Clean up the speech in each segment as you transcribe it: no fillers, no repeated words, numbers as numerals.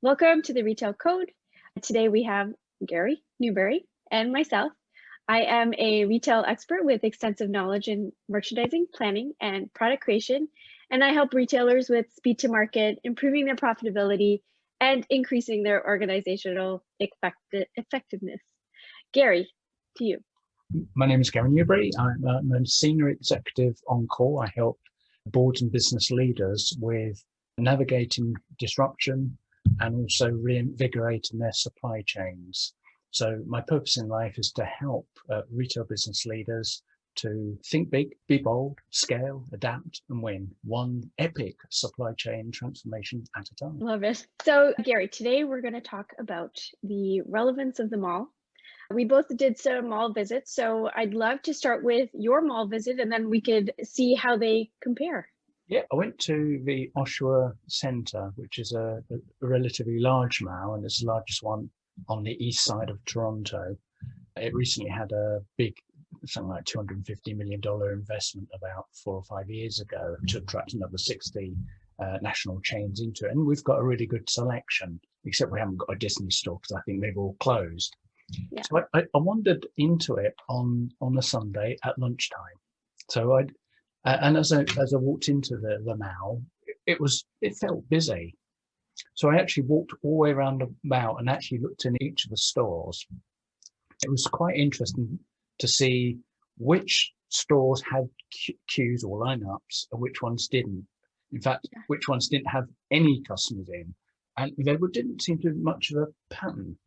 Welcome to the Retail Code. Today we have Gary, Newbury, and myself. I am a retail expert with extensive knowledge in merchandising, planning, and product creation, and I help retailers with speed to market, improving their profitability, and increasing their organizational effectiveness. Gary, to you. My name is Gary Newbury. I'm a senior executive on call. I help boards and business leaders with navigating disruption and also reinvigorating their supply chains. So my purpose in life is to help retail business leaders to think big, be bold, scale, adapt, and win one epic supply chain transformation at a time. Love it. So Gary, today we're going to talk about the relevance of the mall. We both did some mall visits, so I'd love to start with your mall visit and then we could see how they compare. Yeah, I went to the Oshawa Centre, which is a relatively large mall, and it's the largest one on the east side of Toronto. It recently had a big, something like $250 million investment about 4 or 5 years ago to attract another 60 national chains into it. And we've got a really good selection, except we haven't got a Disney store because I think they've all closed. Yeah. So I wandered into it on a Sunday at lunchtime. So and as I walked into the mall, it felt busy. So I actually walked all the way around the mall and actually looked in each of the stores. It was quite interesting to see which stores had queues or lineups and which ones didn't. In fact, which ones didn't have any customers in. And there didn't seem to be much of a pattern.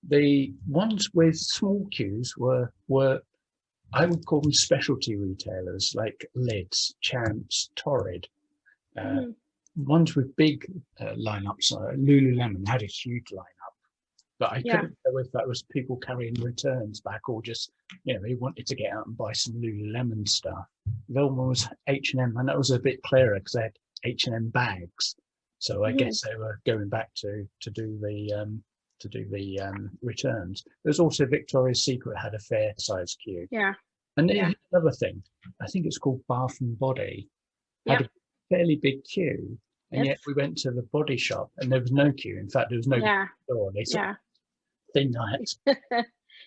The ones with small queues were I would call them specialty retailers like Lids, Champs, Torrid. Ones with big lineups, Lululemon had a huge lineup, but I couldn't know if that was people carrying returns back or just, they wanted to get out and buy some Lululemon stuff. The other one was H&M, and that was a bit clearer because they had H&M bags. So I guess they were going back to do the returns. There's also Victoria's Secret had a fair size queue. Yeah. And then another thing, I think it's called Bath and Body, had a fairly big queue, and yet we went to the body shop and there was no queue. In fact, there was no store. They sort of thin ice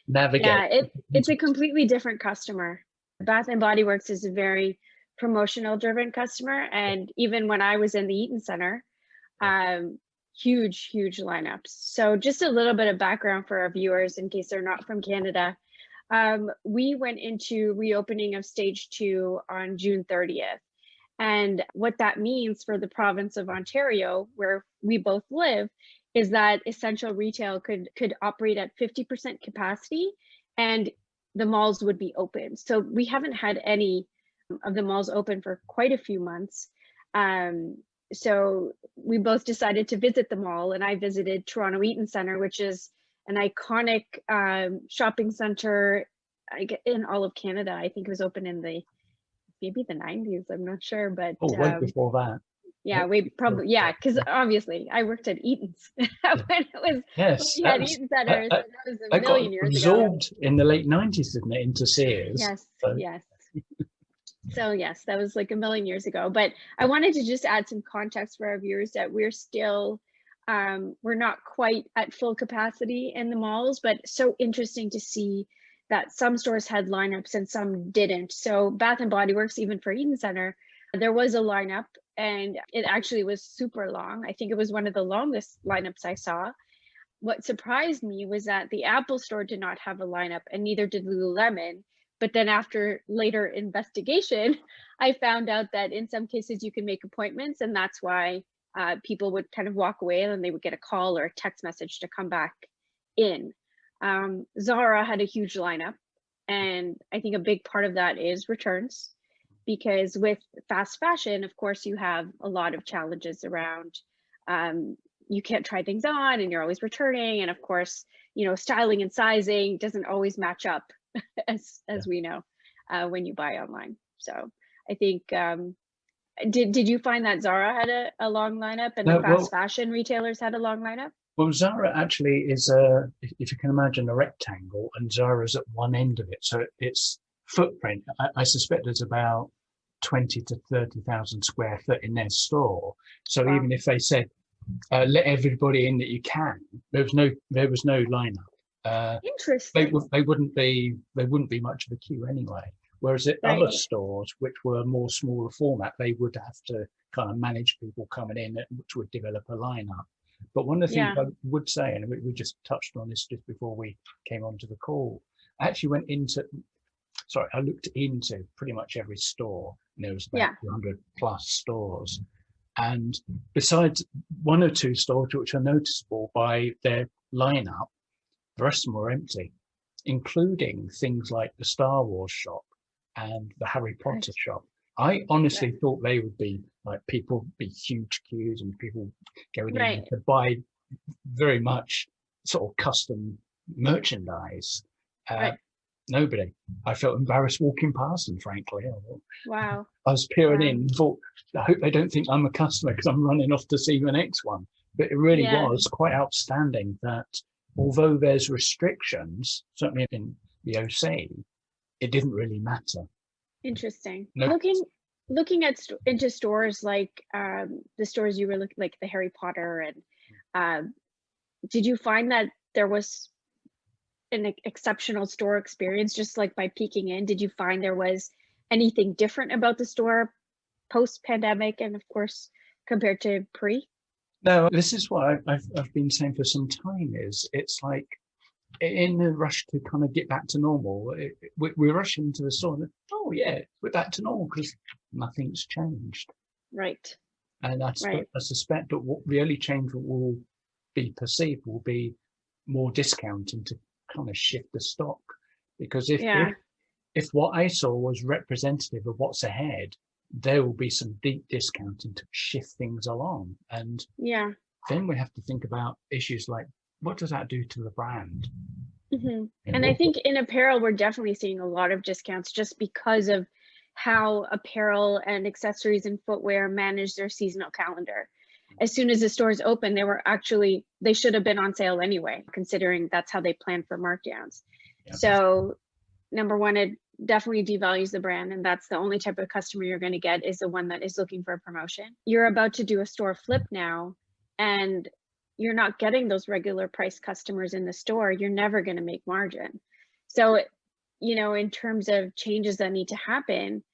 navigate. Yeah, it's a completely different customer. Bath and Body Works is a very promotional driven customer, and even when I was in the Eaton Center, huge lineups. So just a little bit of background for our viewers in case they're not from Canada. We went into reopening of stage 2 on June 30th. And what that means for the province of Ontario, where we both live, is that essential retail could operate at 50% capacity and the malls would be open. So we haven't had any of the malls open for quite a few months. So we both decided to visit the mall, and I visited Toronto Eaton Center, which is an iconic shopping center in all of Canada. I think it was open in maybe the 90s, I'm not sure, but way before that. Yeah, because obviously I worked at Eaton's when it was we had Eaton Centers. That was a million years absorbed ago. In the late 90s, didn't it, into Sears? Yes, yes. So yes, that was like a million years ago. But I wanted to just add some context for our viewers that we're still, we're not quite at full capacity in the malls, but so interesting to see that some stores had lineups and some didn't. So Bath and Body Works, even for Eaton Center, there was a lineup and it actually was super long. I think it was one of the longest lineups I saw. What surprised me was that the Apple store did not have a lineup and neither did Lululemon. But then after later investigation, I found out that in some cases you can make appointments, and that's why people would kind of walk away and then they would get a call or a text message to come back in. Zara had a huge lineup, and I think a big part of that is returns, because with fast fashion, of course, you have a lot of challenges around you can't try things on and you're always returning, and of course, styling and sizing doesn't always match up as we know when you buy online. So I think did you find that Zara had a long lineup and the fast fashion retailers had a long lineup? Well, Zara actually is if you can imagine, a rectangle, and Zara's at one end of it. So its footprint, I suspect there's about 20 to 30,000 square foot in their store. So even if they said, let everybody in that you can. There was no lineup. Interesting. They wouldn't be much of a queue anyway. Whereas at other Right. stores, which were more smaller format, they would have to kind of manage people coming in, which would develop a lineup. But one of the things Yeah. I would say, and we just touched on this just before we came onto the call, I actually I looked into pretty much every store, and there was about 200 plus stores. And besides one or two stores which are noticeable by their lineup, the rest of them were empty, including things like the Star Wars shop and the Harry Potter shop. I honestly thought they would be like huge queues and people going in to buy very much sort of custom merchandise. Nobody. I felt embarrassed walking past them, frankly. Wow. I was peering in and thought, I hope they don't think I'm a customer because I'm running off to see the next one. But it really was quite outstanding that although there's restrictions, certainly in the OC, it didn't really matter. Interesting. No. Looking at into stores like the stores you were looking, like the Harry Potter, and did you find that there was an exceptional store experience just like by peeking in? Did you find there was anything different about the store post-pandemic and of course compared to pre? No, this is what I've been saying for some time, is it's like in the rush to kind of get back to normal, we're rushing to the store and, oh yeah, we're back to normal because nothing's changed. Right. And I suspect that what the only change that will be perceived will be more discounting to kind of shift the stock. Because if what I saw was representative of what's ahead, there will be some deep discounting to shift things along. And then we have to think about issues like, what does that do to the brand? Mm-hmm. And I think in apparel, we're definitely seeing a lot of discounts just because of how apparel and accessories and footwear manage their seasonal calendar. As soon as the stores open, they should have been on sale anyway, considering that's how they plan for markdowns. So number one, it definitely devalues the brand, and that's the only type of customer you're going to get is the one that is looking for a promotion. You're about to do a store flip now, and you're not getting those regular price customers in the store. You're never going to make margin. So, in terms of changes that need to happen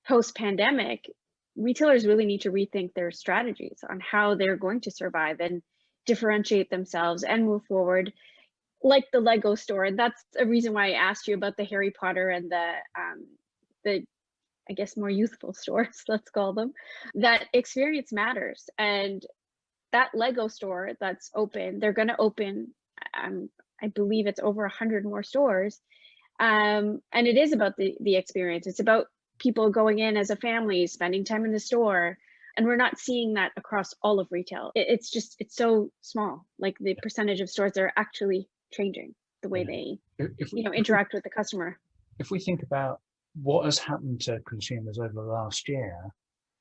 post-pandemic, retailers really need to rethink their strategies on how they're going to survive and differentiate themselves and move forward, like the Lego store. And that's a reason why I asked you about the Harry Potter and the I guess more youthful stores, let's call them. That experience matters. And that Lego store that's open, they're going to open, I believe it's over 100 more stores. And it is about the experience. It's about people going in as a family, spending time in the store. And we're not seeing that across all of retail. It's so small, like the percentage of stores that are actually changing the way they interact with the customer. If we think about what has happened to consumers over the last year,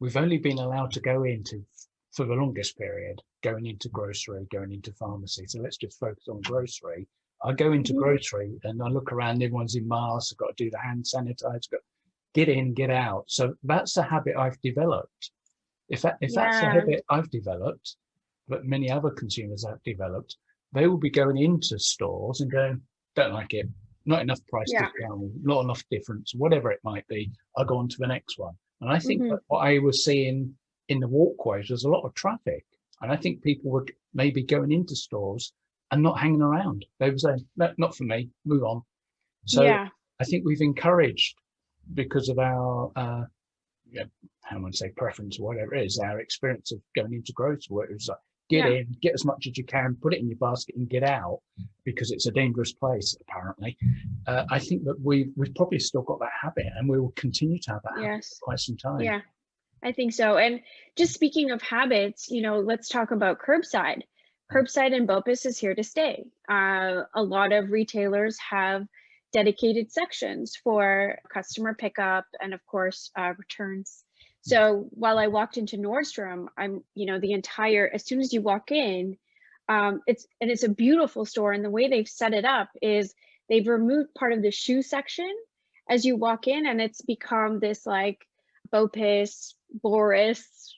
we've only been allowed to go into, for the longest period, going into grocery, going into pharmacy. So let's just focus on grocery. I go into grocery and I look around, everyone's in masks, I've got to do the hand sanitizer, get in, get out. So that's a habit I've developed. If that's a habit I've developed, but many other consumers have developed, they will be going into stores and going, don't like it, not enough price discount, not enough difference, whatever it might be, I'll go on to the next one. And I think that what I was seeing in the walkways was a lot of traffic. And I think people were maybe going into stores and not hanging around. They were saying, no, not for me, move on. So I think we've encouraged, because of our, how am I say, preference, or whatever it is, our experience of going into grocery, where it was like, get in, get as much as you can, put it in your basket and get out, because it's a dangerous place, apparently. I think that we've probably still got that habit, and we will continue to have that habit for quite some time. Yeah, I think so. And just speaking of habits, let's talk about curbside. Curbside in BOPIS is here to stay. A lot of retailers have dedicated sections for customer pickup and of course returns. So while I walked into Nordstrom, as soon as you walk in, it's a beautiful store, and the way they've set it up is they've removed part of the shoe section as you walk in, and it's become this like BOPIS, Boris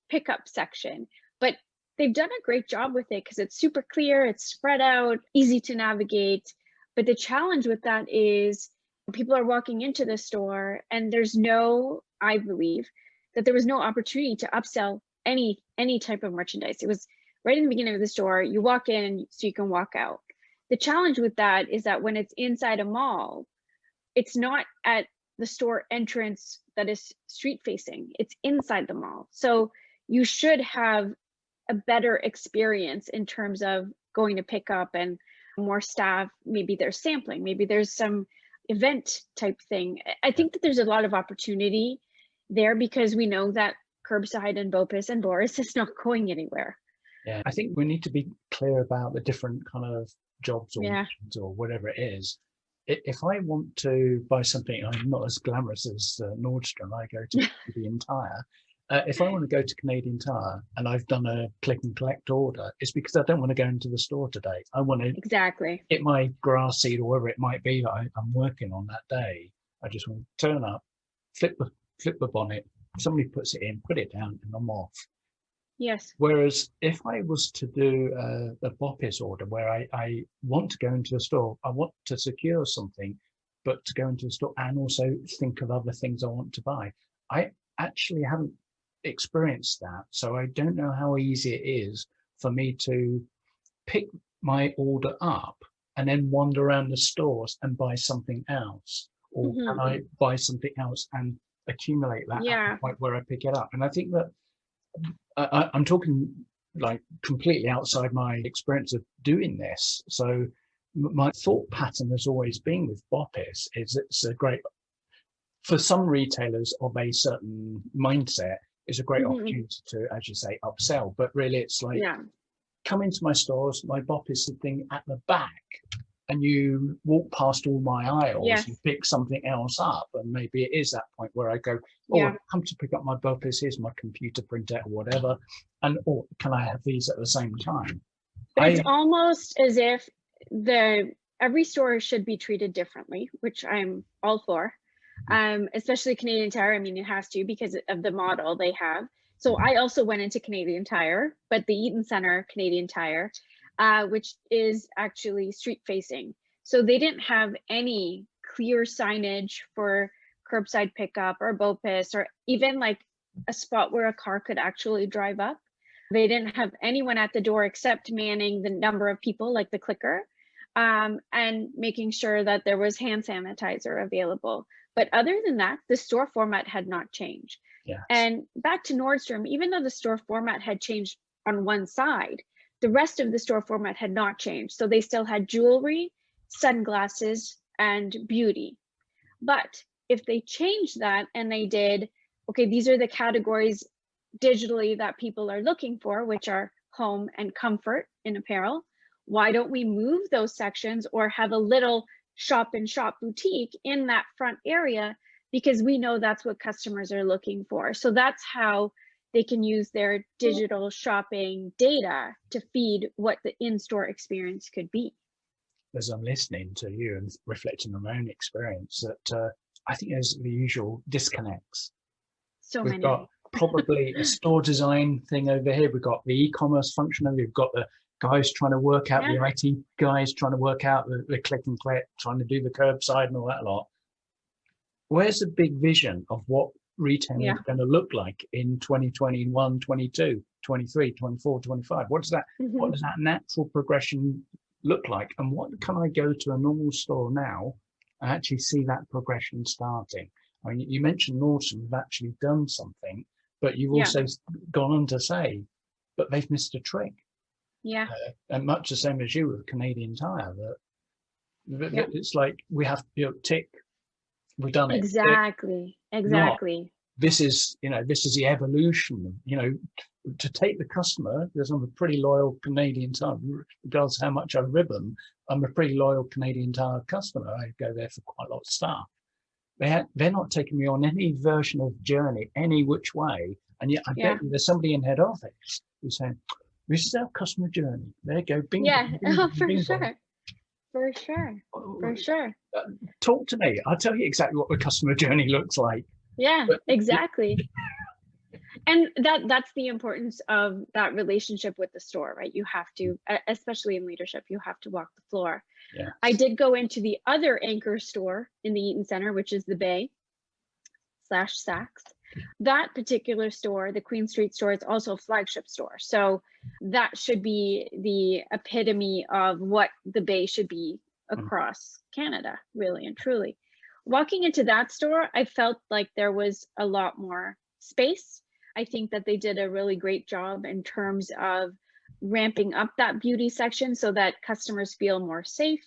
pickup section but they've done a great job with it because it's super clear, it's spread out, easy to navigate. But the challenge with that is people are walking into the store and there's no, I believe, that there was no opportunity to upsell any type of merchandise. It was right in the beginning of the store, you walk in so you can walk out. The challenge with that is that when it's inside a mall, it's not at the store entrance that is street facing, it's inside the mall. So you should have a better experience in terms of going to pick up and more staff, maybe there's sampling, maybe there's some event type thing. I think that there's a lot of opportunity there because we know that curbside and BOPIS and Boris is not going anywhere. Yeah, I think we need to be clear about the different kind of jobs or Yeah. missions or whatever it is. If I want to buy something, I'm not as glamorous as Nordstrom, I go to Canadian Tire. If I want to go to Canadian Tire and I've done a click and collect order, it's because I don't want to go into the store today. I want to Exactly. get my grass seed or whatever it might be that I'm working on that day. I just want to turn up, flip the bonnet, somebody puts it in, put it down, and I'm off. Yes. Whereas if I was to do a BOPIS order where I want to go into a store, I want to secure something, but to go into a store and also think of other things I want to buy. I actually haven't experienced that. So I don't know how easy it is for me to pick my order up and then wander around the stores and buy something else. Or can I buy something else and accumulate that at the point where I pick it up? And I think that I'm talking like completely outside my experience of doing this. So my thought pattern has always been with BOPIS is it's a great, for some retailers of a certain mindset, it's a great opportunity to, as you say, upsell. But really it's like, come into my stores, my BOPIS thing at the back, and you walk past all my aisles and pick something else up. And maybe it is that point where I go, I've come to pick up my BOPIS, here's my computer printer or whatever. And or can I have these at the same time? But it's almost as if every store should be treated differently, which I'm all for. Especially Canadian Tire. I mean, it has to because of the model they have. So I also went into Canadian Tire, but the Eaton Center Canadian Tire, which is actually street facing. So they didn't have any clear signage for curbside pickup or BOPIS or even like a spot where a car could actually drive up. They didn't have anyone at the door except manning the number of people, like the clicker, and making sure that there was hand sanitizer available. But other than that, the store format had not changed. And back to Nordstrom, even though the store format had changed on one side, the rest of the store format had not changed. So they still had jewelry, sunglasses, and beauty. But if they changed that and they did, okay, these are the categories digitally that people are looking for, which are home and comfort in apparel, why don't we move those sections or have a little shop in shop boutique in that front area, because we know that's what customers are looking for. So that's how they can use their digital shopping data to feed what the in-store experience could be. As I'm listening to you and reflecting on my own experience, that I think there's the usual disconnects. We've got probably a store design thing over here. We've got the e-commerce function. We've got the guys trying to work out the IT guys trying to work out the click and collect, trying to do the curbside and all that lot. Where's the big vision of what retailing is going to look like in 2021, 22, 23, 24, 25? What does that natural progression look like? And what can I go to a normal store now and actually see that progression starting? I mean, you mentioned Nordstrom have actually done something, but you've also gone on to say, but they've missed a trick. And much the same as you with Canadian Tire, that it's like we have tick, we've done it. Exactly. This is the evolution. To take the customer, because I'm a pretty loyal Canadian Tire, regardless of how much I rib them, I'm a pretty loyal Canadian Tire customer. I go there for quite a lot of stuff. They're not taking me on any version of journey, any which way. And yet I bet you there's somebody in head office who's saying, this is our customer journey. There you go. Bing, bing, bing, for bing, sure. For sure. Talk to me. I'll tell you exactly what the customer journey looks like. Yeah, exactly. And that's the importance of that relationship with the store, right? You have to, especially in leadership, you have to walk the floor. Yes. I did go into the other anchor store in the Eaton Center, which is the Bay / Saks. That particular store, the Queen Street store, is also a flagship store. So that should be the epitome of what the Bay should be across Canada, really and truly. Walking into that store, I felt like there was a lot more space. I think that they did a really great job in terms of ramping up that beauty section so that customers feel more safe.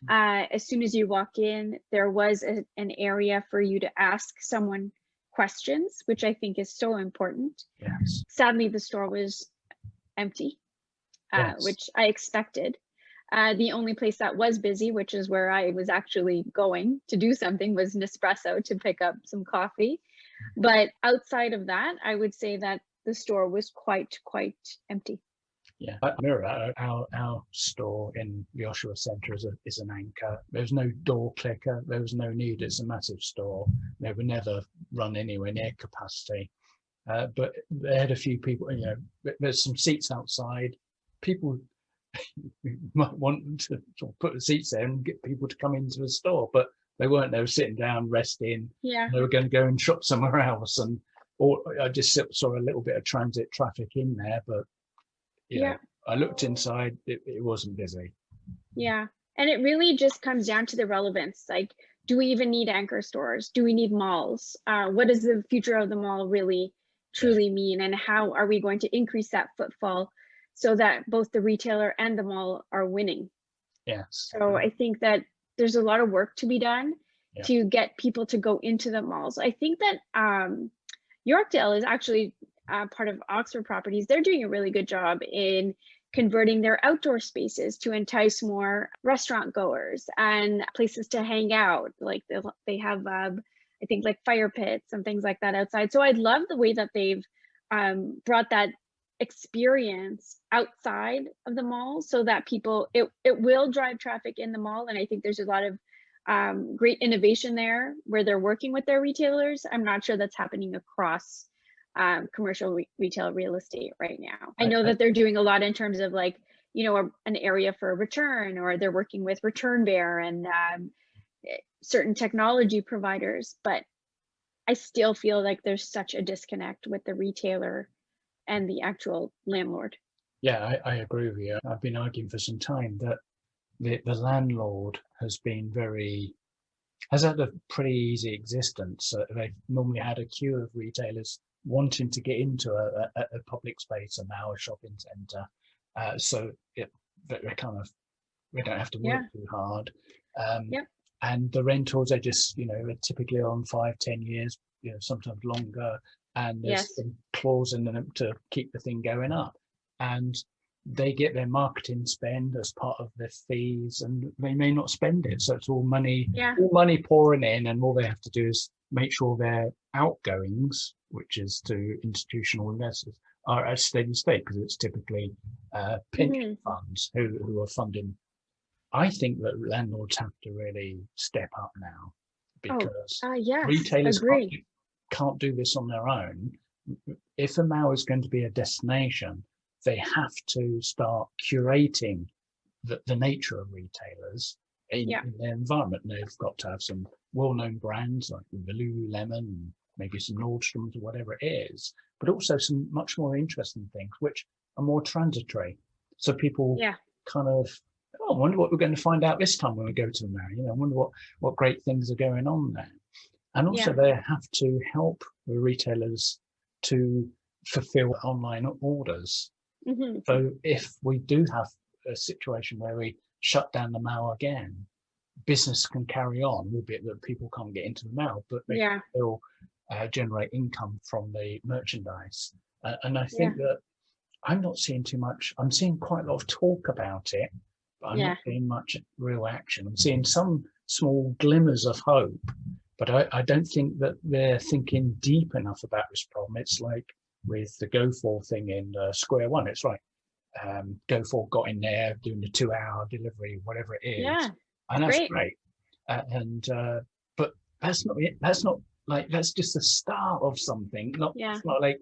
As soon as you walk in, there was an area for you to ask someone questions, which I think is so important. Yes. Sadly, the store was empty, Yes. which I expected. The only place that was busy, which is where I was actually going to do something, was Nespresso to pick up some coffee. But outside of that, I would say that the store was quite empty. Yeah, I mirror our store in the Oshawa Centre is an anchor. There was no door clicker. There was no need. It's a massive store. They would never run anywhere near capacity. But they had a few people. You know, there's some seats outside. People might want to sort of put the seats there and get people to come into the store, but they weren't. They were sitting down, resting. Yeah. They were going to go and shop somewhere else, or I just saw a little bit of transit traffic in there, but. Yeah, I looked inside, it wasn't busy. Yeah, and it really just comes down to the relevance. Like, do we even need anchor stores? Do we need malls? What does the future of the mall really truly mean? And how are we going to increase that footfall so that both the retailer and the mall are winning? Yes. So I think that there's a lot of work to be done to get people to go into the malls. I think that Yorkdale is actually part of Oxford Properties. They're doing a really good job in converting their outdoor spaces to entice more restaurant goers and places to hang out. Like they have, I think, like fire pits and things like that outside. So I love the way that they've brought that experience outside of the mall so that people, it will drive traffic in the mall. And I think there's a lot of great innovation there where they're working with their retailers. I'm not sure that's happening across commercial retail real estate right now. I know that they're doing a lot in terms of, like, you know, an area for return, or they're working with Return Bear and certain technology providers, but I still feel like there's such a disconnect with the retailer and the actual landlord. Yeah, I agree with you. I've been arguing for some time that the landlord has had a pretty easy existence. They've normally had a queue of retailers wanting to get into a public space, and now a shopping centre. So they're kind of, we don't have to work too hard. And the rentals are just, you know, they're typically on 5-10 years, you know, sometimes longer. And there's some clause in them to keep the thing going up. And they get their marketing spend as part of their fees, and they may not spend it. So it's all money pouring in, and all they have to do is make sure their outgoings, which is to institutional investors, are at steady state, because it's typically pension funds who are funding. I think that landlords have to really step up now, because retailers can't do this on their own. If a mall is going to be a destination, they have to start curating the nature of retailers in their environment. And they've got to have some well-known brands like the Lululemon, maybe some Nordstroms or whatever it is, but also some much more interesting things which are more transitory. So people kind of, I wonder what we're going to find out this time when we go to the mall. You know, I wonder what great things are going on there. And also they have to help the retailers to fulfill online orders. So if we do have a situation where we shut down the mall again, business can carry on, albeit that people can't get into the mall, but they still generate income from the merchandise. And I think that I'm not seeing too much. I'm seeing quite a lot of talk about it, but I'm not seeing much real action. I'm seeing some small glimmers of hope, but I don't think that they're thinking deep enough about this problem. It's like with the Go4 thing in Square One. It's like Go4 got in there doing the 2-hour delivery, whatever it is, and that's great. But that's not it. That's not like, that's just the start of something. It's not like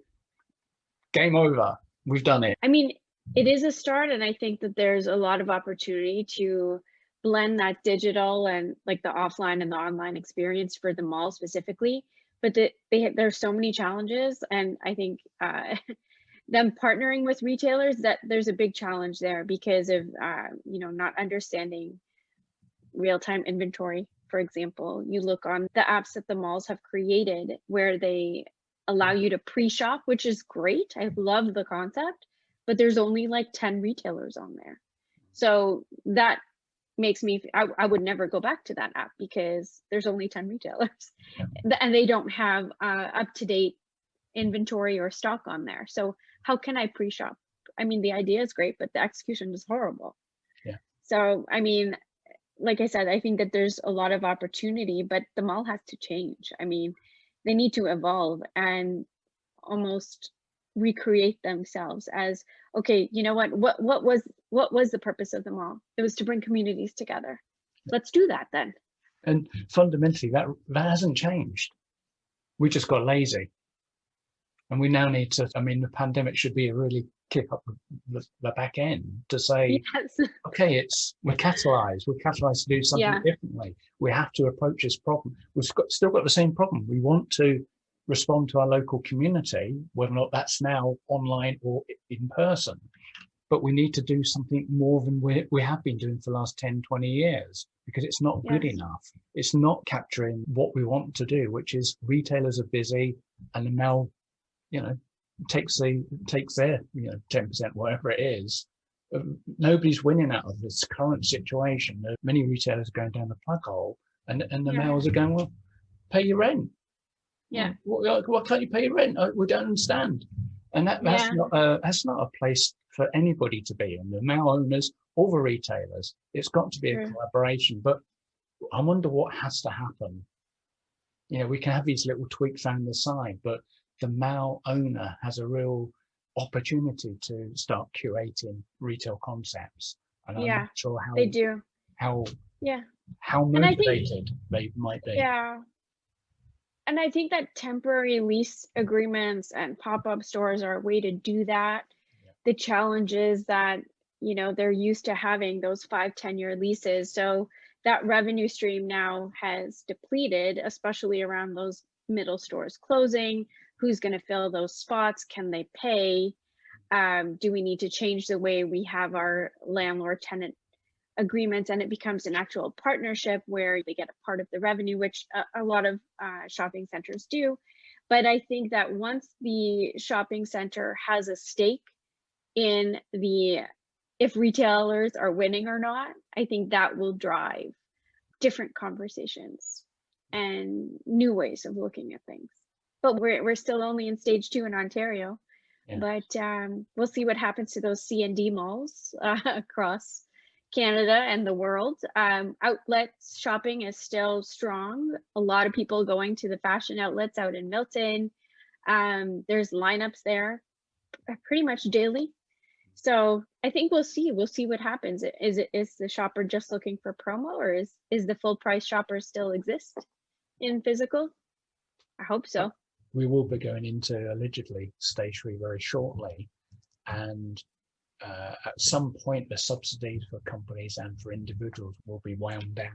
game over. We've done it. I mean, it is a start, and I think that there's a lot of opportunity to blend that digital and like the offline and the online experience for the mall specifically. But there's so many challenges, and I think them partnering with retailers, that there's a big challenge there because of not understanding real-time inventory. For example, you look on the apps that the malls have created where they allow you to pre-shop, which is great. I love the concept, but there's only like 10 retailers on there. So that makes me, I would never go back to that app because there's only 10 retailers and they don't have up-to-date inventory or stock on there. So how can I pre-shop? I mean, the idea is great, but the execution is horrible. Yeah. So, I mean, like I said, I think that there's a lot of opportunity, but the mall has to change. I mean, they need to evolve and almost recreate themselves as, okay, you know what was the purpose of the mall? It was to bring communities together. Let's do that then. And fundamentally, that hasn't changed. We just got lazy. And we now need to, I mean, the pandemic should be a really kick up the back end to say, yes. Okay, we're catalyzed to do something differently. We have to approach this problem. We've still got the same problem. We want to respond to our local community, whether or not that's now online or in person. But we need to do something more than we have been doing for the last 10, 20 years, because it's not good enough. It's not capturing what we want to do, which is retailers are busy and the mall, takes their 10%, whatever it is. Nobody's winning out of this current situation. There are many retailers are going down the plug hole, and the malls are going, well, pay your rent. Yeah. Why can't you pay your rent? We don't understand. And that's not a place for anybody to be in, the mall owners or the retailers. It's got to be a collaboration. But I wonder what has to happen. We can have these little tweaks on the side, but the mall owner has a real opportunity to start curating retail concepts. And I'm not sure how they do. How motivated they might be. Yeah. And I think that temporary lease agreements and pop-up stores are a way to do that. Yeah. The challenge is that, they're used to having those 5-10-year leases. So that revenue stream now has depleted, especially around those middle stores closing. Who's going to fill those spots? Can they pay? Do we need to change the way we have our landlord-tenant agreements, and it becomes an actual partnership where they get a part of the revenue, which a lot of shopping centers do. But I think that once the shopping center has a stake in if retailers are winning or not, I think that will drive different conversations and new ways of looking at things. But we're still only in stage 2 in Ontario. Yeah. But we'll see what happens to those C&D malls across Canada and the world. Outlet shopping is still strong. A lot of people going to the fashion outlets out in Milton. There's lineups there pretty much daily. So I think we'll see what happens. Is the shopper just looking for promo, or is the full price shopper still exist in physical? I hope so. We will be going into allegedly stage 3 very shortly, and at some point the subsidies for companies and for individuals will be wound down,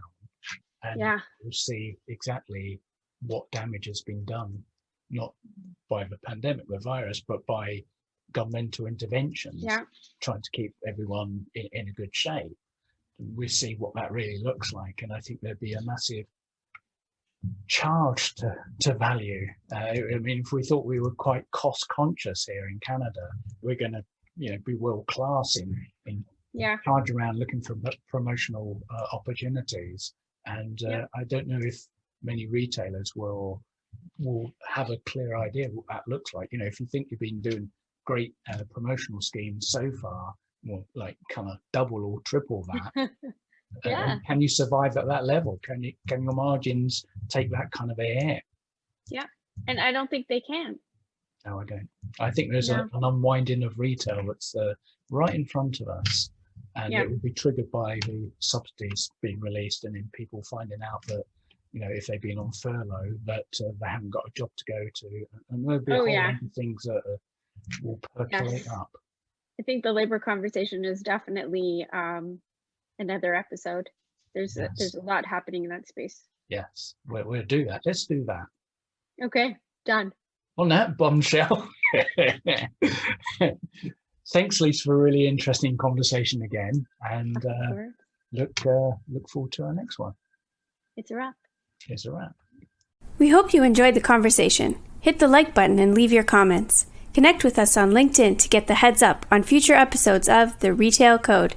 and we'll see exactly what damage has been done, not by the pandemic, the virus, but by governmental interventions, trying to keep everyone in a good shape. We'll see what that really looks like, and I think there'd be a massive charge to value. I mean, if we thought we were quite cost conscious here in Canada, we're going to be world class in charge around looking for promotional opportunities. And I don't know if many retailers will have a clear idea what that looks like. If you think you've been doing great promotional schemes so far, well, like kind of double or triple that. Can you survive at that level? Can your margins take that kind of a hit? Yeah, and I don't think they can. No, I don't. I think there's an unwinding of retail that's right in front of us, and it will be triggered by the subsidies being released, and then people finding out that if they've been on furlough, that they haven't got a job to go to, and there'll be a whole range of things that will percolate Yes. up. I think the labor conversation is definitely another episode. There's Yes. a lot happening in that space. Yes, we'll do that. Let's do that. Okay, done. On that bombshell. Thanks, Lisa, for a really interesting conversation again, and look forward to our next one. It's a wrap. It's a wrap. We hope you enjoyed the conversation. Hit the like button and leave your comments. Connect with us on LinkedIn to get the heads up on future episodes of The Retail Code.